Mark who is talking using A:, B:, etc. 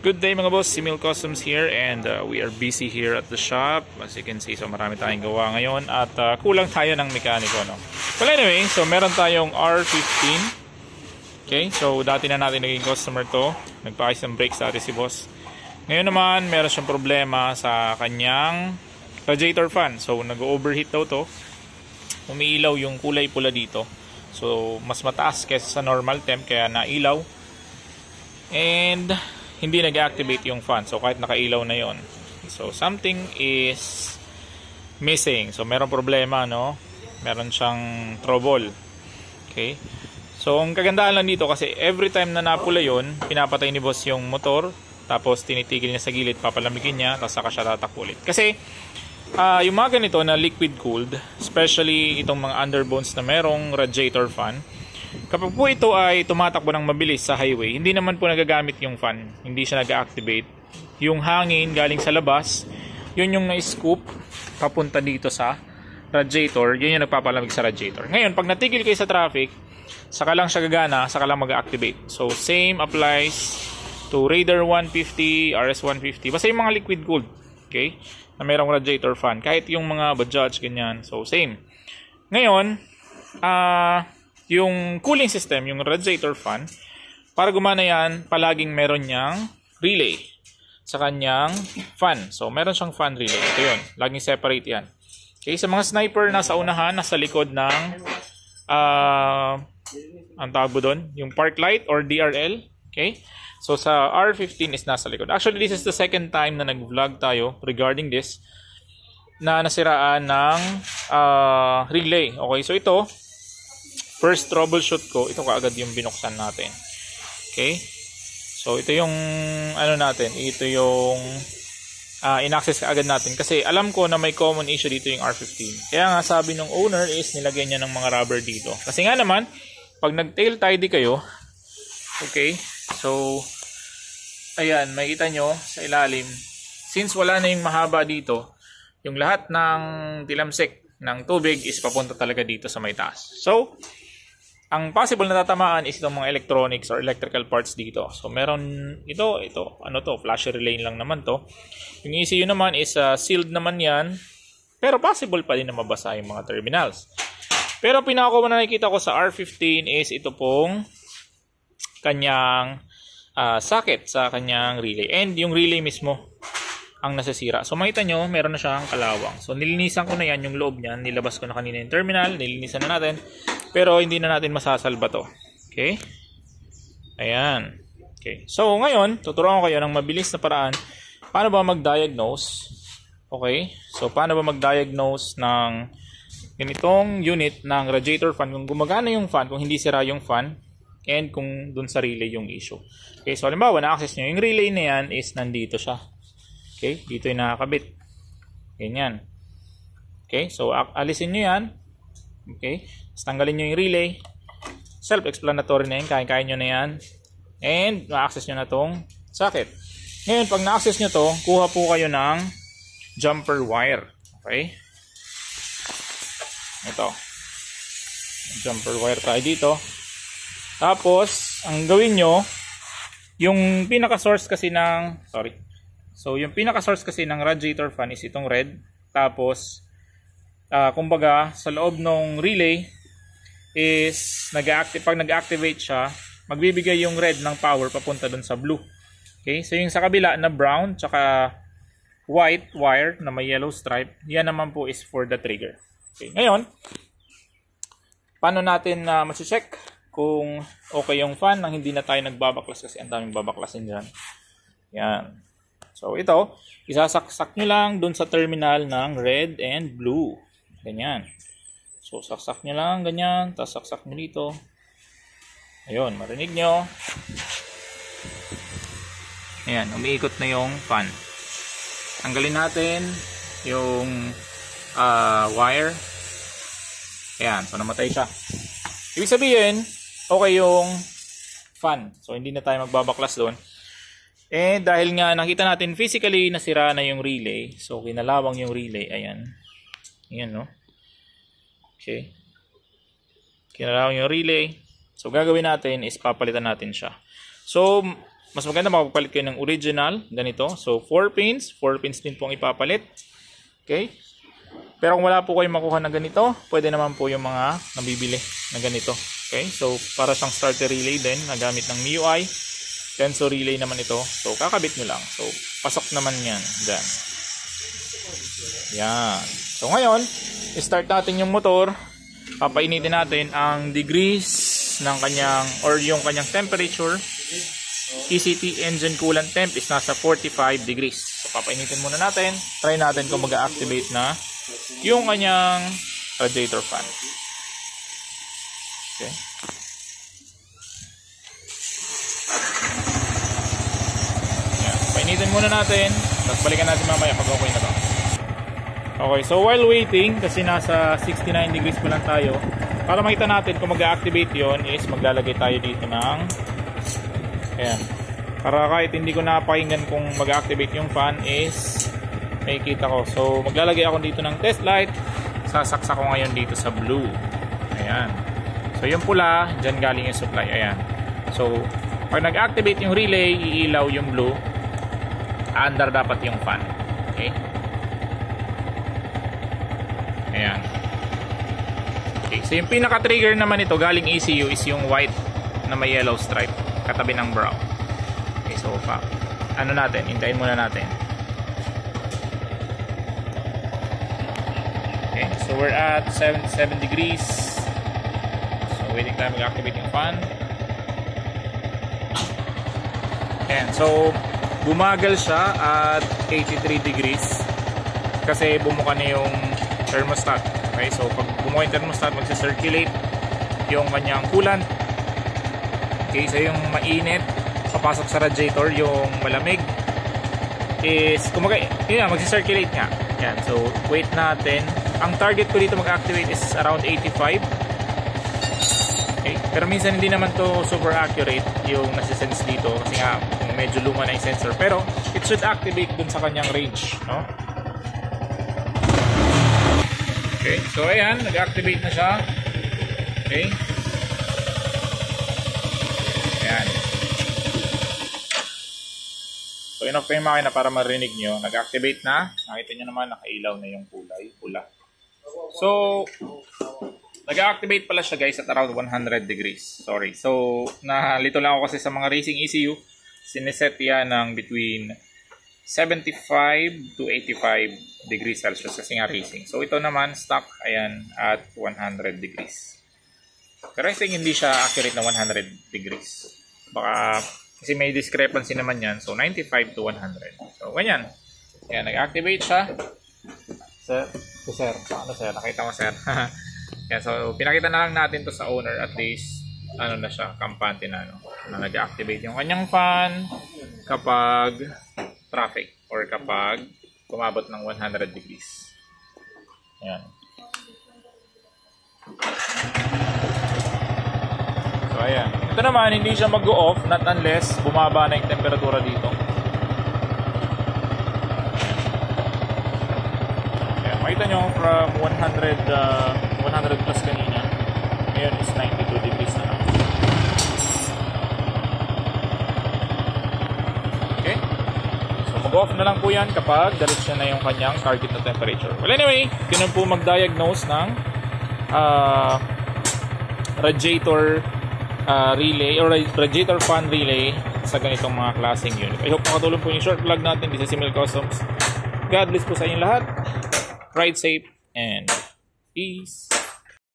A: Good day mga boss, Simil Customs here and we are busy here at the shop. As you can see, so marami tayong gawa ngayon at kulang tayo ng mekaniko, no? Well anyway, so meron tayong R15. Okay, so dati na natin naging customer to. Nagpaayos ng brakes dati si boss. Ngayon naman, meron siyang problema sa kanyang radiator fan. So nag-overheat daw to. Umiilaw yung kulay pula dito. So mas mataas kaysa sa normal temp kaya nailaw. And hindi nag-activate yung fan. So kahit nakailaw na yon. So something is missing. So meron problema, no? Meron siyang trouble. Okay? So ang kagandahan lang dito kasi every time na napula yon, pinapatay ni boss yung motor. Tapos tinitigil niya sa gilid, papalamigin niya, tapos saka siya tatakbo ulit. Kasi yung mga ganito na liquid cooled, especially itong mga underbones na merong radiator fan, kapag po ito ay tumatakbo ng mabilis sa highway, hindi naman po nagagamit yung fan. Hindi siya nag-activate. Yung hangin galing sa labas, yun yung na-scoop papunta dito sa radiator. Yun yung nagpapalamig sa radiator. Ngayon, pag natigil kayo sa traffic, saka lang siya gagana, saka lang mag-activate. So, same applies to Raider 150, RS 150. Basta yung mga liquid cooled, okay? Na merong radiator fan. Kahit yung mga Bajaj, ganyan. So, same. Ngayon, yung cooling system, yung radiator fan, para gumana yan, palaging meron niyang relay sa kanyang fan. So, meron siyang fan relay. Ito yun. Laging separate yan. Okay, sa mga sniper, nasa unahan, nasa likod ng ang tawag mo doon, yung park light or DRL. Okay? So, sa R15 is nasa likod. Actually, this is the second time na nag-vlog tayo regarding this na nasiraan ng relay. Okay, so ito, first troubleshoot ko, ito kaagad yung binuksan natin. Okay? So, ito yung ano natin, ito yung in-access kaagad natin. Kasi alam ko na may common issue dito yung R15. Kaya nga sabi ng owner is nilagyan niya ng mga rubber dito. Kasi nga naman, pag nag-tail tidy kayo, okay, so, ayan, makita nyo sa ilalim, since wala na yung mahaba dito, yung lahat ng tilamsik ng tubig is papunta talaga dito sa may taas. So, ang possible na tatamaan is itong mga electronics or electrical parts dito. So, meron ito, ano to, flash relay lang naman to. Yung ECU naman is sealed naman yan, pero possible pa din na mabasa yung mga terminals. Pero pinaka na nakikita ko sa R15 is ito pong kanyang socket sa kanyang relay. And yung relay mismo ang nasasira. So makita nyo, meron na siyang kalawang. So nilinisan ko na yan, yung loob niyan. Nilabas ko na kanina yung terminal. Nilinisan na natin. Pero hindi na natin masasalba to. Okay? Ayan. Okay. So ngayon, tuturuan ko kayo ng mabilis na paraan. Paano ba mag-diagnose? Okay? So paano ba mag-diagnose ng ganitong unit ng radiator fan? Kung gumagana yung fan, kung hindi sira yung fan, and kung dun sa relay yung issue. Okay, so halimbawa, na-access nyo. Yung relay na yan is nandito siya. Okay, dito yung nakakabit. Ganyan. Okay, so alisin nyo yan. Okay, tapos tanggalin nyo yung relay. Self-explanatory na yan. Kaya nyo na yan. And, na-access nyo na tong socket. Ngayon, pag na-access nyo to, kuha po kayo ng jumper wire. Okay. Ito. Jumper wire tayo dito. Tapos, ang gawin nyo, yung pinaka-source kasi ng, yung pinaka-source kasi ng radiator fan is itong red. Tapos, kumbaga, sa loob ng relay is, pag nag-activate siya, magbibigay yung red ng power papunta dun sa blue. Okay? So, yung sa kabila na brown, tsaka white wire na may yellow stripe, yan naman po is for the trigger. Okay? Ngayon, paano natin masi-check kung okay yung fan nang hindi na tayo nagbabaklas kasi ang daming babaklasin dyan. Yan. So, ito, isasaksak nyo lang dun sa terminal ng red and blue. Ganyan. So, saksak nyo lang, ganyan. Tapos, saksak nyo dito. Ayun, marinig nyo. Ayan, umiikot na yung fan. Tanggalin natin yung wire. Ayan, so namatay siya. Ibig sabihin, okay yung fan. So, hindi na tayo magbabaklas doon. Eh, dahil nga nakita natin physically nasira na yung relay. So, kinalawang yung relay. Ayan. Ayan, no? Okay. Kinalawang yung relay. So, gagawin natin is papalitan natin siya. So, mas maganda makapagpalit kayo ng original, ganito. So 4 pins din po ang ipapalit. Okay? Pero kung wala po kayong makuha na ganito, pwede naman po yung mga nabibili na ganito. Okay? So para siyang starter relay din, nagamit ng MIUI. Tenso relay naman ito. So kakabit nyo lang. So pasok naman yan dyan. Yan. So ngayon, start natin yung motor. Papainitin natin ang degrees ng kanyang, or yung kanyang temperature. ECT engine coolant temp is nasa 45 degrees. So papainitin muna natin. Try natin kung mag-activate na yung kanyang radiator fan. Okay. Yan. Painitin muna natin. Tapos balikan natin mamaya pag okay na to. Okay, so while waiting, kasi nasa 69 degrees pa lang tayo, para makita natin kung mag-activate yon is maglalagay tayo dito ng ayan. Para kahit hindi ko napakinggan kung mag-activate yung fan is makikita ko. So maglalagay ako dito ng test light. Sasaksak ko ngayon dito sa blue. Ayan. So yung pula, dyan galing yung supply. Ayan. So pag nag-activate yung relay, iilaw yung blue. Under dapat yung fan. Okay. Ayan. Okay, so yung pinaka-trigger naman ito galing ECU is yung white na may yellow stripe katabi ng brown. Okay, so ano natin, hintayin muna natin. Okay, so we're at 77 degrees. So waiting time mag-activate yung fan. Ayan, so bumagal siya at 83 degrees kasi bumuka na yung thermostat. Okay, so pag bumuka yung thermostat, magsa-circulate yung kanyang coolant. Okay, so yung mainit papasok sa radiator, yung malamig is kumaga, yun, magsa-circulate nga. Yan, so wait natin. Ang target ko dito mag-activate is around 85. Okay, pero minsan hindi naman to super accurate yung nasi-sense dito kasi nga medyo luma na yung sensor, pero it should activate dun sa kanyang range, no? Okay, so ayan, nag-activate na siya. Okay. Ayan. So enough pa yung makina para marinig nyo. Nag-activate na. Nakita nyo naman, nakailaw na yung kulay, pula. So, nag-activate pala siya guys at around 100 degrees. Sorry. So, nalito lang ako kasi sa mga racing ECU. Sineset yan ng between 75 to 85 degrees Celsius kasi nga racing. So ito naman stock, ayan, at 100 degrees. Pero I think hindi siya accurate na 100 degrees. Baka kasi may discrepancy naman yan. So 95 to 100. So ganyan. Ayan, nag-activate siya. Sir, paano sir? Nakita mo sir? Ayan, so pinakita na lang natin to sa owner, at least ano na siya, kampante na, no? Na nag-activate yung kanyang fan kapag traffic or kapag kumabot ng 100 degrees. Ayan. So ayan. Ito naman, hindi siya mag-go-off not unless bumaba na yung temperatura dito. Ayan. Makita nyo from 100 plus kanina, ngayon is 92 degrees na lang. Okay? So mag-off na lang po yan kapag diretso na yung kanyang target na temperature. Well anyway, ganun po mag-diagnose ng radiator relay or radiator fan relay sa ganitong mga klaseng unit. I hope makatulong po yung short vlog natin. This is Emil Customs. God bless po sa inyong lahat. Ride safe and peace.